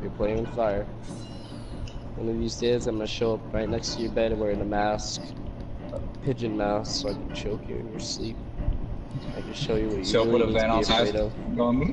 You're playing with fire. One of these days, I'm gonna show up right next to your bed wearing a mask, a pigeon mask, so I can choke you in your sleep. I can show you what you Show up with really a need to van be outside. afraid of. Going.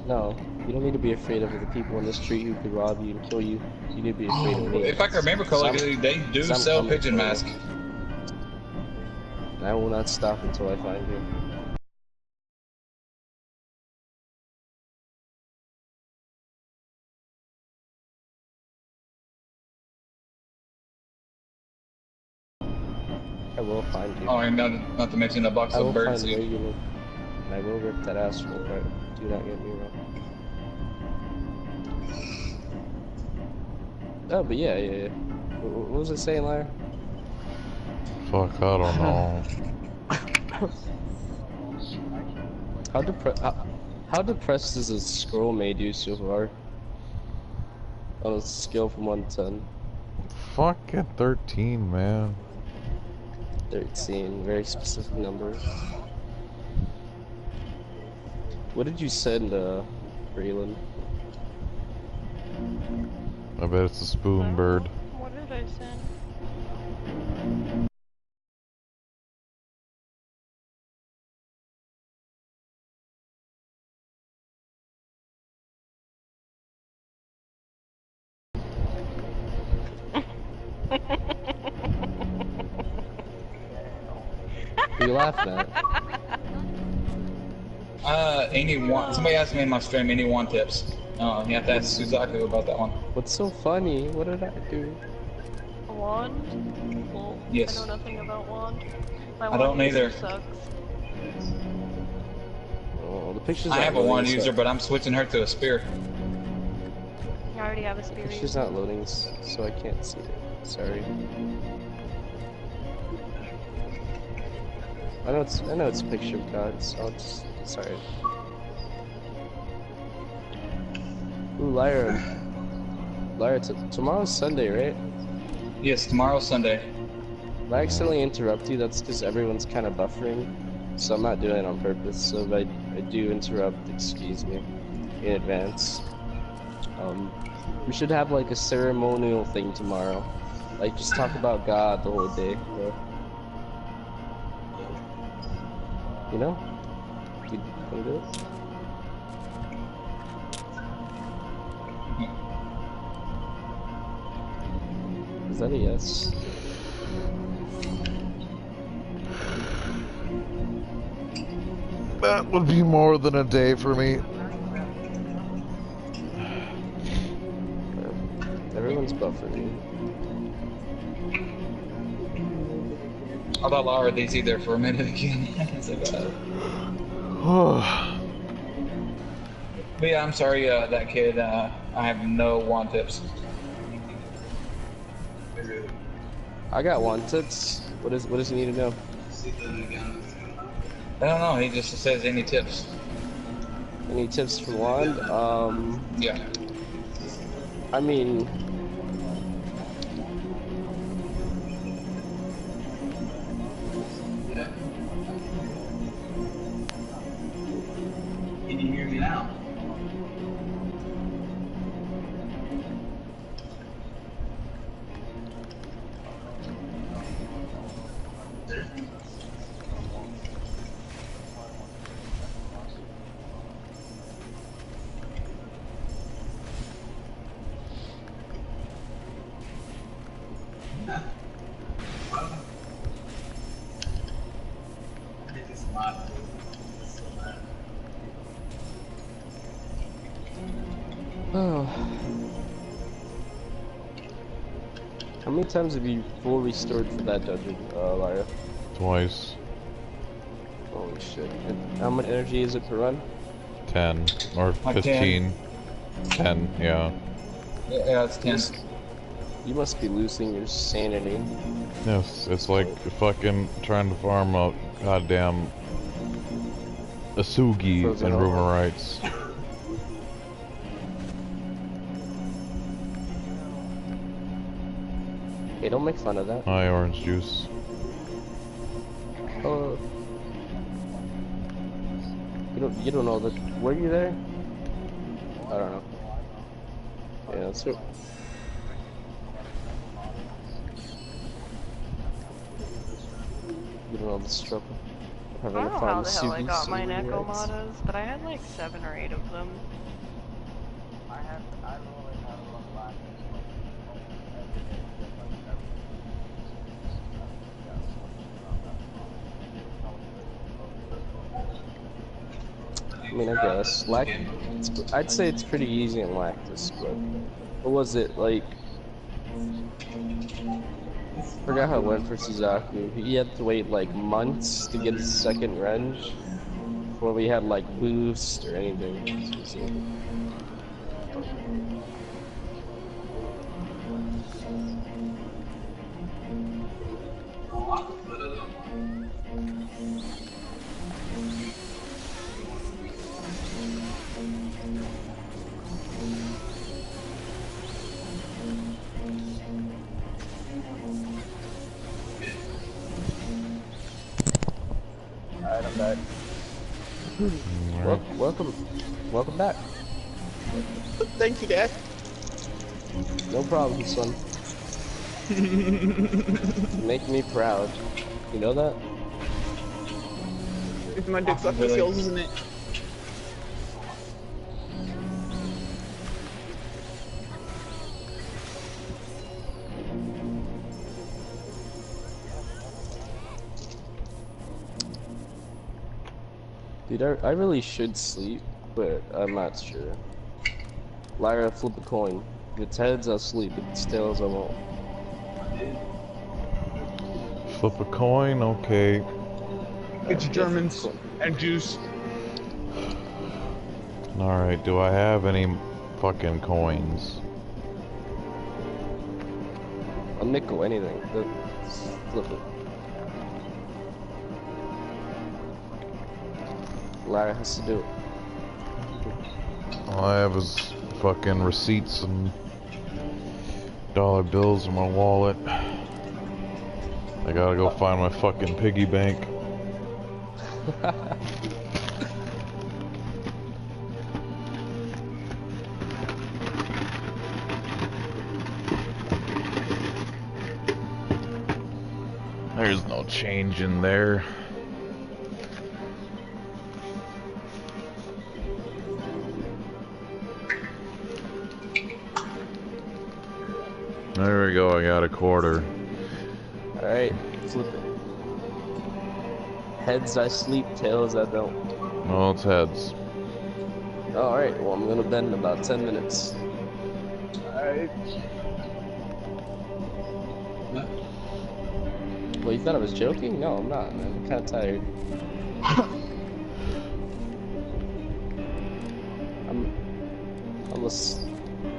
No, you don't need to be afraid of the people in the street who could rob you and kill you. You need to be afraid of Oh, me. if I can remember correctly, they do 'Cause I'm sell coming pigeon for you. masks. And I will not stop until I find you. I will find you. Oh, and not to mention a box I of will bird find seed. where you live. And I will rip that asshole apart. Do not get me wrong. Oh, but yeah. What was I saying, Liar? Fuck, I don't know. How depressed is a scroll made you so far? On a scale from 1 to 10. Fucking 13, man. 13, very specific number. What did you send, Braylon? I bet it's a spoon bird. What did I send? What are you laughing at? Somebody asked me in my stream, any one tips? You have to ask Suzaku about that one. What's so funny? What did I do? A wand? Well, Yes. I know nothing about wand. My I don't wand user either. sucks. Oh, the picture's I not have a loading, wand so- user, but I'm switching her to a spear. I already have a spear. Picture's not loading, so I can't see it. Sorry. I know it's a picture of God, so I'll just, sorry. Ooh, Lyra, tomorrow's Sunday, right? Yes, tomorrow's Sunday. If I accidentally interrupt you, that's because everyone's kind of buffering, so I'm not doing it on purpose, so if I do interrupt, excuse me, in advance. We should have like a ceremonial thing tomorrow. Like, just talk about God the whole day, bro. You know? You wanna do it? Is that a yes? That would be more than a day for me. Everyone's buffering. I thought Laura DC'd there for a minute again. So bad. But yeah, I'm sorry, that kid. I have no wand tips. I got one tips. What does he need to know? I don't know. He just says any tips. Any tips for wand? Yeah. I mean, Can you hear me now? oh. How many times have you full restored for that dungeon, Lyra? Twice. Holy shit. And how much energy is it per run? 10. Or Like 15. 10, yeah. Yeah, it's 10. You must be losing your sanity. Yes, it's like fucking trying to farm a goddamn Asugi Frozen in over. Ruben Rights. Hey, don't make fun of that. Hi, orange juice. Oh. You don't know that. Were you there? I don't know. Yeah, that's what. You know all this trouble. I Having don't to know find how the the hell I got Sugis my and the rights. Nekomatas, but I had like 7 or 8 of them. I literally had a run last like almost every day. Get like every yeah, around that spot. That was I mean, I guess I'd say it's pretty easy in Lactus, but what was it like? Forgot how it went for Suzaku. He had to wait like months to get his second renge before we had like boost or anything. So it's like, fuck. Alright, I'm back. Welcome back. Thank you, Dad. No problem, son. You make me proud. You know that? It's my dick sucking skills, isn't it? Dude, I really should sleep, but I'm not sure. Lyra, flip a coin. If it's heads, I'll sleep. If it's tails, I won't. Flip a coin, okay. It's Yeah, Germans flip a and Jews. Alright, do I have any fucking coins? A nickel, anything. Flip it. Lyra has to do it. All I have is fucking receipts and dollar bills in my wallet. I gotta go find my fucking piggy bank. There's no change in there. There we go, I got a quarter. Alright, flip it. Heads, I sleep. Tails, I don't. No, it's heads. Alright, well, I'm gonna bend in about 10 minutes. Alright. Well, you thought I was joking? No, I'm not, man. I'm kinda tired.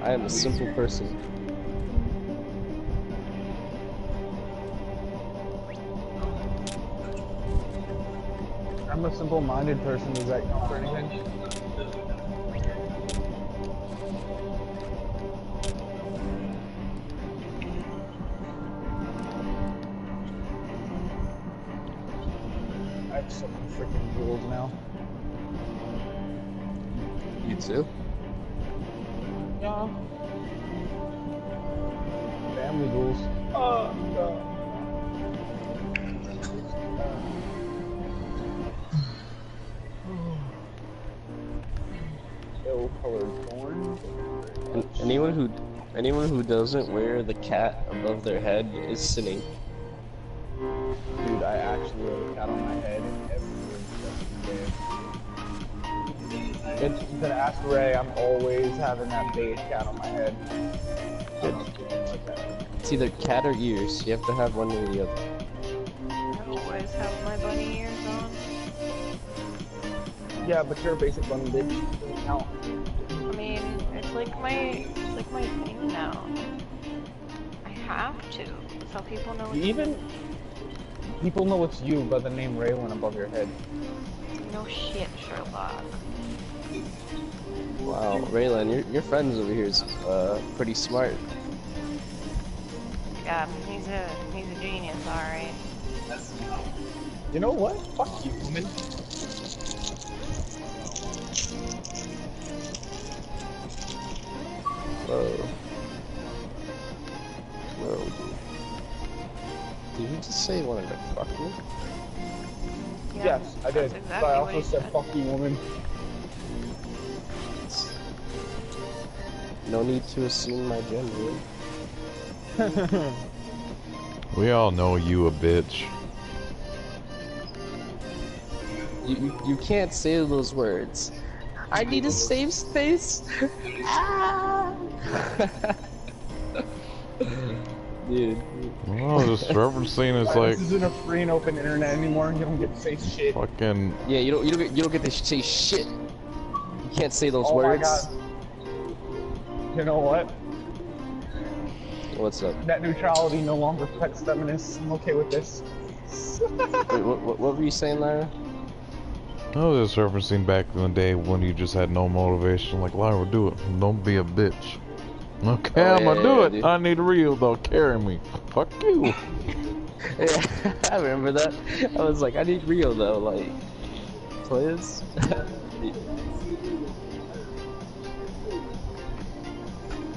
I am a simple person. I'm a simple-minded person. Does that count for anything? I have so many freaking rules now. You too? Yeah. Family rules. Oh, God. Ill-colored porn. And anyone who doesn't wear the cat above their head is sinning. Dude, I actually wear a cat on my head every day. It's gonna ask Ray, I'm always having that beige cat on my head. I don't do anything like that. It's either cat or ears. You have to have one or the other. I always have my bunny ears on. Yeah, but you're a basic bunny bitch. Doesn't count. I mean, it's like my thing now. I have to. That's how people know it's Even people know it's you by the name Raylan above your head. no shit, Sherlock. Wow, Raylan, your friend over here is pretty smart. Yeah, he's a genius, alright. You know what? Fuck you, woman. Whoa. Whoa, dude. Did you just say you wanted to fuck me? Yeah, Yes, I did. that's But I exactly also what he said, said. fuck you, woman. No need to assume my gender. We all know you a bitch. You can't say those words. I need a safe space. Ah! Dude. Well, just referencing is like This isn't a free and open internet anymore. You don't get to say shit. fucking. Yeah, you don't get to say shit. You can't say those Oh my words. god. You know what? What's up? Net neutrality no longer protects feminists. I'm okay with this. Wait, what were you saying, Lara? I was just referencing back in the day when you just had no motivation. Like, Lyra, do it. Don't be a bitch. Okay, Oh, I'm gonna yeah, do yeah, it. dude. I need real though. Carry me. Fuck you. Yeah, I remember that. I was like, I need real though, like, please.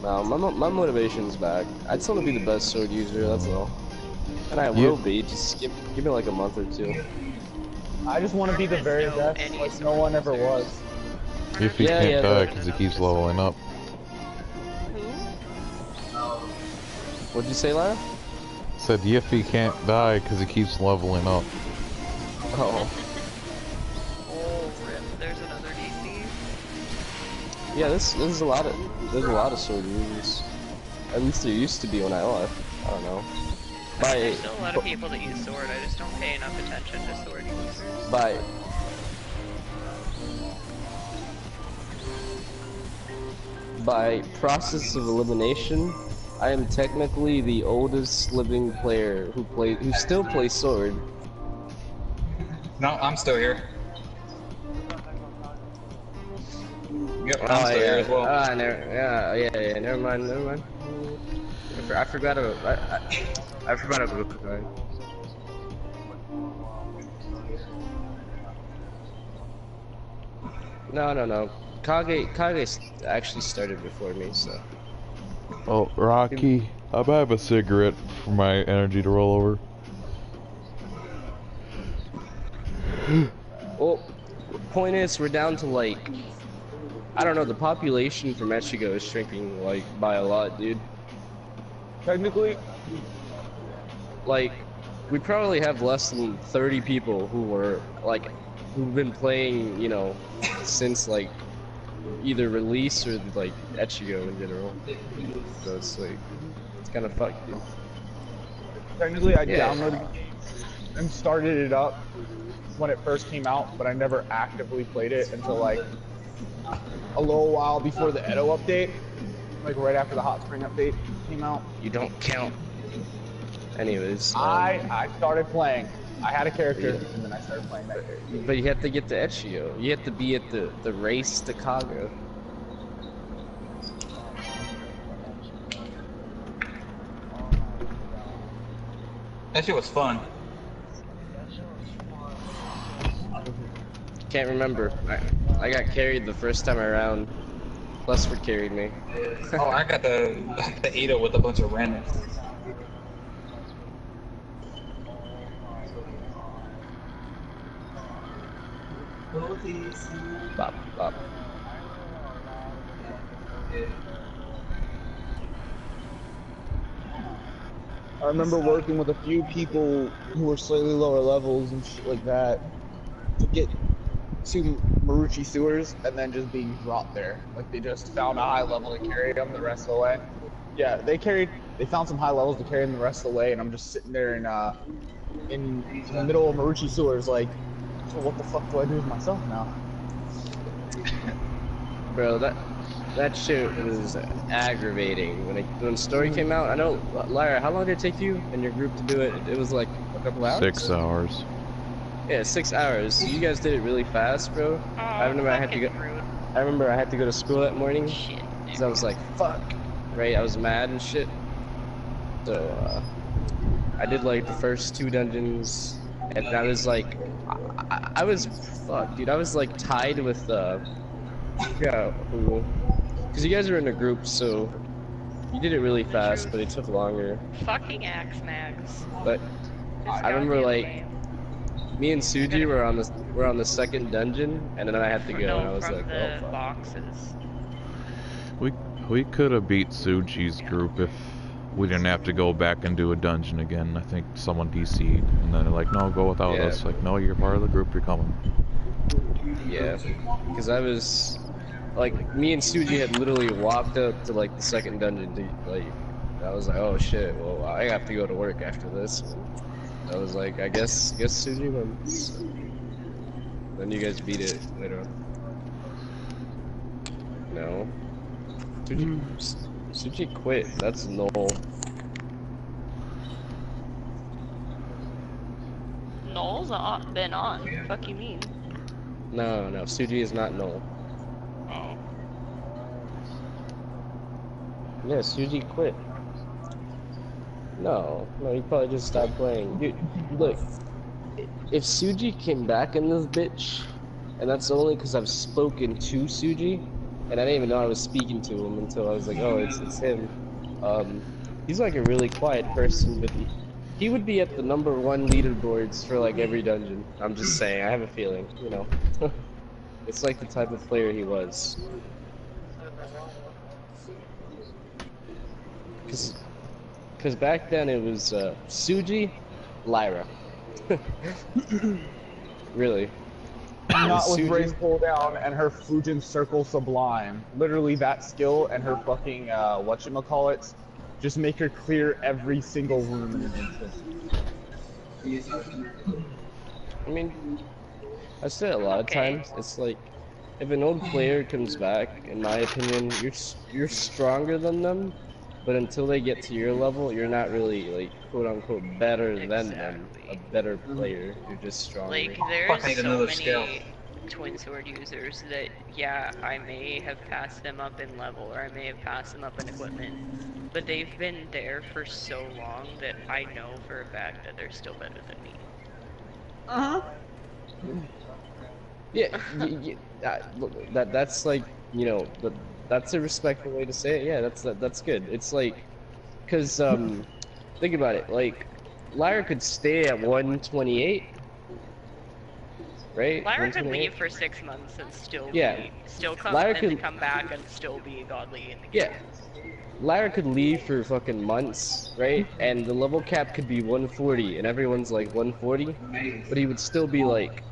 No, my motivation's back. I just want to be the best sword user. That's all. And I will be. Just give me like a month or two. I just want to be the very best, like no one ever was. If he Yeah, can't yeah, die but- because he keeps leveling up. What'd you say, Lara? Said if he can't die because he keeps leveling up. Oh. Oh, rip. There's another DC. Yeah, there's a lot of sword users. At least there used to be when I left. I don't know. There's still a lot of people that use sword. I just don't pay enough attention to sword users. By process of elimination, I am technically the oldest living player who still plays sword. No, I'm still here. Yep, I'm still here as well. Never mind. I forgot about Rokugan. No. Kage actually started before me, so. Oh, Rocky, I have a cigarette for my energy to roll over. Well, point is, we're down to like, I don't know, the population from Echigo is shrinking like by a lot, dude. Technically, Like, we probably have less than 30 people who've been playing, you know, since like either release or like Echigo in general. So it's like, it's kind of fucked, dude. technically I Yeah. downloaded the game and started it up when it first came out, but I never actively played it until like a little while before the Edo update, like right after the Hot Spring update came out. You don't count. Anyways, I started playing. I had a character, Yeah. and then I started playing that character. but you have to get to Echigo. You have to be at the race to Kaga. That shit was fun. Can't remember. I got carried the first time around. Blessford carried me. Oh, I got the Ada with a bunch of randoms. Bop, bop. I remember working with a few people who were slightly lower levels and shit like that to get to Maruchi sewers and then just being dropped there. Like they just found a high level to carry them the rest of the way. Yeah, they found some high levels to carry them the rest of the way, and I'm just sitting there in the middle of Maruchi sewers like, so what the fuck do I do with myself now? Bro, that shit was aggravating. When story came out, I know, Lyra, how long did it take you and your group to do it? It was like a couple hours? 6 hours. Yeah, 6 hours. You guys did it really fast, bro. I remember I had to go to school that morning. Shit. Cause I was like, fuck. Right? I was mad and shit. So, I did like the first 2 dungeons, and I was like, I was, fuck, dude, I was like tied with, yeah, who, Because you guys are in a group, so you did it really fast, but it took longer. Fucking axe mags. But This I remember, goddamn like, game. me and Suji were on the second dungeon, and then I had to go, and I No, was from like, the oh fuck. boxes. We could have beat Suji's group if we didn't have to go back and do a dungeon again. I think someone DC'd, and then they're like, no, go without Yeah. us. Like, no, you're part of the group, you're coming. Yeah, because I was, like, me and Suji had literally walked up to, like, the second dungeon to, like, I was like, oh shit, well, I have to go to work after this. I was like, I guess Suji wins. Then you guys beat it later on. No. Suji quit. That's null. Null's been on. Fuck you mean? No, Suji is not null. Oh. Yeah, Suji quit. No, he probably just stopped playing. Dude, look, if Suji came back in this bitch, and that's only because I've spoken to Suji, and I didn't even know I was speaking to him until I was like, oh, it's him. He's like a really quiet person, but he would be at the #1 leaderboards for like every dungeon. I'm just saying, I have a feeling, you know. It's like the type of player he was. Because back then it was Suji, Lyra. Really. Not with Suji? Ray's pull down and her Fujin Circle Sublime. Literally that skill and her fucking, whatchamacallit, just make her clear every single room in an instant. I mean, I say it a lot of times. It's like, if an old player comes back, in my opinion, you're stronger than them, but until they get to your level, you're not really, like, quote unquote better than them. A better player. You're just stronger. Like, Fuck, I there's need so another many scale. twin sword users that, yeah, I may have passed them up in level, or I may have passed them up in equipment, but they've been there for so long that I know for a fact that they're still better than me. Yeah, that's like, you know, that's a respectful way to say it. Yeah, that's good. It's like, cause think about it. Like, Lyra could stay at 128, right? Lyra could 128? leave for 6 months and still Yeah. come Lyra and then could- come back and still be godly in the game. Yeah. Lyra could leave for fucking months, right? And the level cap could be 140, and everyone's like 140, but he would still be like,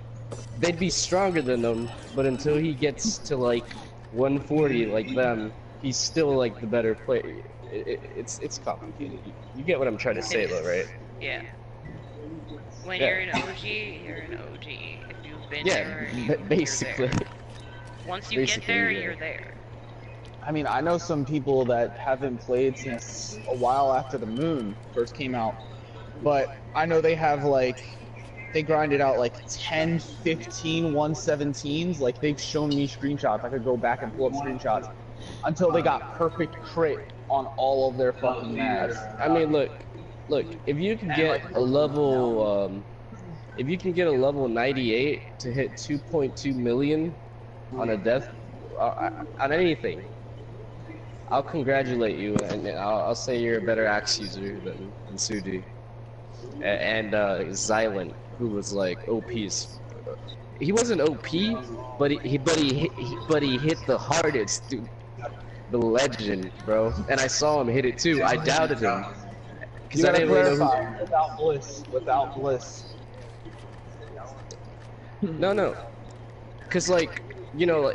they'd be stronger than them, but until he gets to like 140 like them, he's still like the better player. It's complicated. You get what I'm trying to say though, right? Yeah. When Yeah. you're an OG, you're an OG. If you've been Yeah, there, basically. you're there. Once you get there, yeah. you're there. I mean, I know some people that haven't played since a while after the moon first came out, but I know they have like, they grinded out like 10, 15, 117s. Like, they've shown me screenshots. I could go back and pull up screenshots until they got perfect crit on all of their fucking maps. I mean, look, if you can get a level, if you can get a level 98 to hit 2.2 million on a death, on anything, I'll congratulate you, and I'll say you're a better axe user than Suji. And Xylent, who was like OP's. He wasn't OP, but he hit the hardest, dude. The legend, bro. And I saw him hit it too. I doubted him. You I gotta didn't really know clarify, without bliss, without bliss. No. Cause like, you know,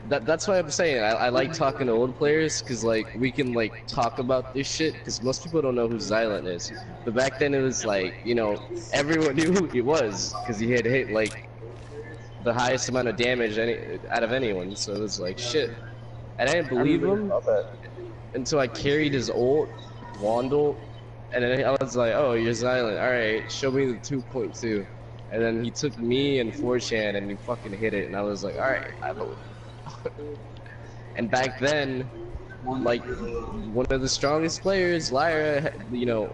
that's why I'm saying I like talking to old players, cause like we can like talk about this shit, cause most people don't know who Xylent is. But back then it was like, you know, everyone knew who he was, cause he had hit like the highest amount of damage out of anyone. So it was like shit, and I didn't believe him until I carried his ult, Wandle, and then I was like, oh, you're Xylent. All right, show me the 2.2. And then he took me and 4chan and he fucking hit it, and I was like, alright, I believe. And back then, like, one of the strongest players, Lyra, you know,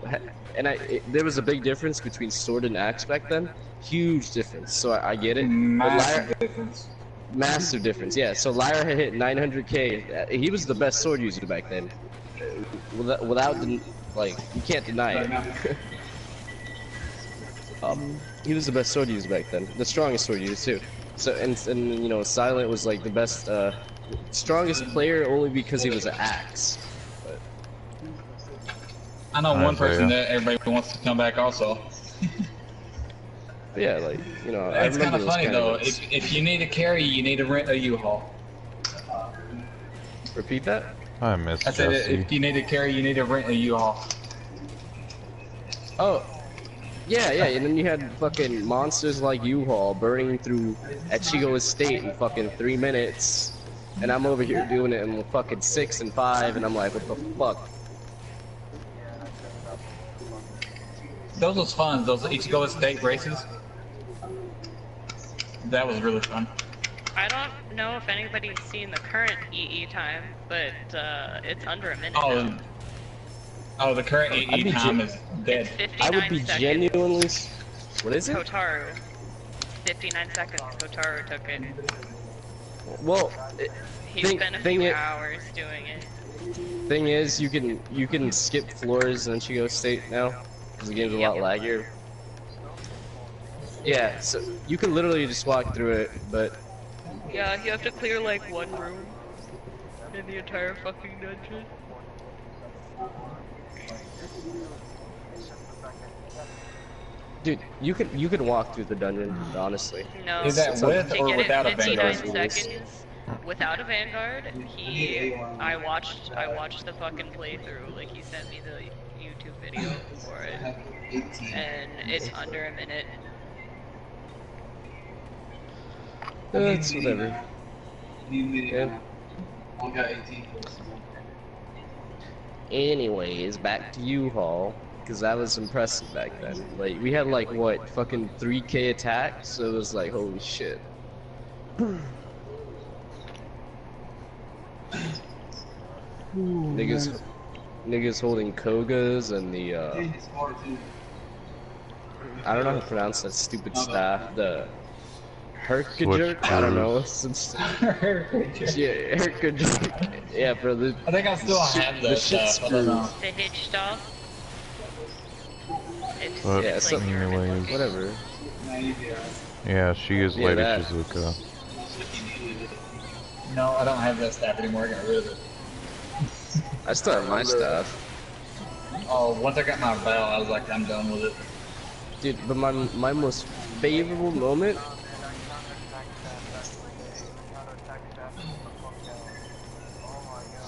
and there was a big difference between sword and axe back then. Huge difference, so I get it. But Massive difference. Massive difference. Yeah. So Lyra had hit 900k. He was the best sword user back then. Like, you can't deny it. He was the best sword user back then. The strongest sword user too. So and you know, Silent was like the best, strongest player only because he was an axe. I know one person that everybody wants to come back also. But yeah, like, you know, It's kind of funny though. Events. If you need a carry, you need to rent a U-Haul. Repeat that? I miss I said Jesse. if you need a carry, you need to rent a U-Haul. Oh, yeah, yeah. And then you had fucking monsters like U-Haul burning through Echigo Estate in fucking 3 minutes, and I'm over here doing it in fucking 6 and 5, and I'm like, what the fuck? Those was fun. Those Ichigo Estate races. That was really fun. I don't know if anybody's seen the current EE time, but it's under a minute Oh, now. oh, the current EE time is dead. It's 59 I would be seconds. genuinely. What is it? Kotaru. 59 seconds. Kotaru took it. Well, He spent a few hours doing it. thing is, you can skip floors in Ichigo State now because the game's a lot laggier. Yeah, so you can literally just walk through it, but Yeah, you have to clear like one room in the entire fucking dungeon. dude, you can walk through the dungeon, honestly. No. Is that with or without a Vanguard? 59 seconds without a Vanguard. I watched the fucking playthrough. Like, he sent me the YouTube video for it, and it's under a minute. It's whatever. Yeah. Anyways, back to U-Haul, because that was impressive back then. Like, we had like, what, fucking 3k attack, so it was like, holy shit. Niggas holding Kogas and the, I don't know how to pronounce that stupid staff, the Herkajerk? I don't know. Yeah, Herkajerk. Yeah, bro. I think I still have that stuff. I don't know. The hitch stuff. It's, But yeah, it's like anyways, whatever. yeah, she is Yeah, Lady that. Shizuka. No, I don't have that staff anymore. I got rid of it. I still have my stuff. Oh, once I got my bell, I was like, I'm done with it. Dude, but my most favorable moment.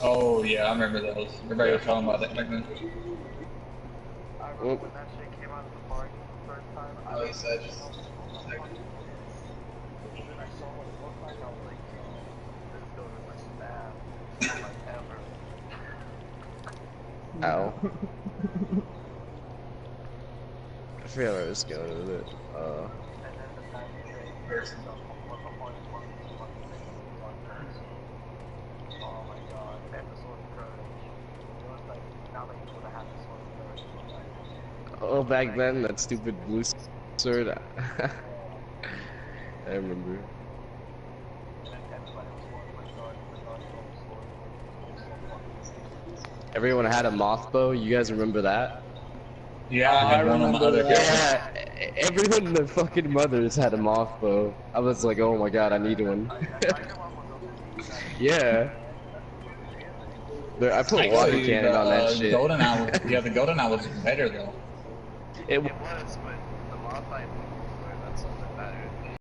Oh yeah, I remember those. Everybody was talking about that back then. Well, ow. I forgot where I was going with it. Oh, back then, that stupid blue sword. I remember. Everyone had a mothbow. You guys remember that? Yeah, I had one on my other character. Yeah, everyone in their fucking mothers had a mothbow. I was like, oh my god, I need one. Yeah. I put water cannon on that shit. Golden Eye, yeah, the Golden Eye was better though. It It was, but the mod fight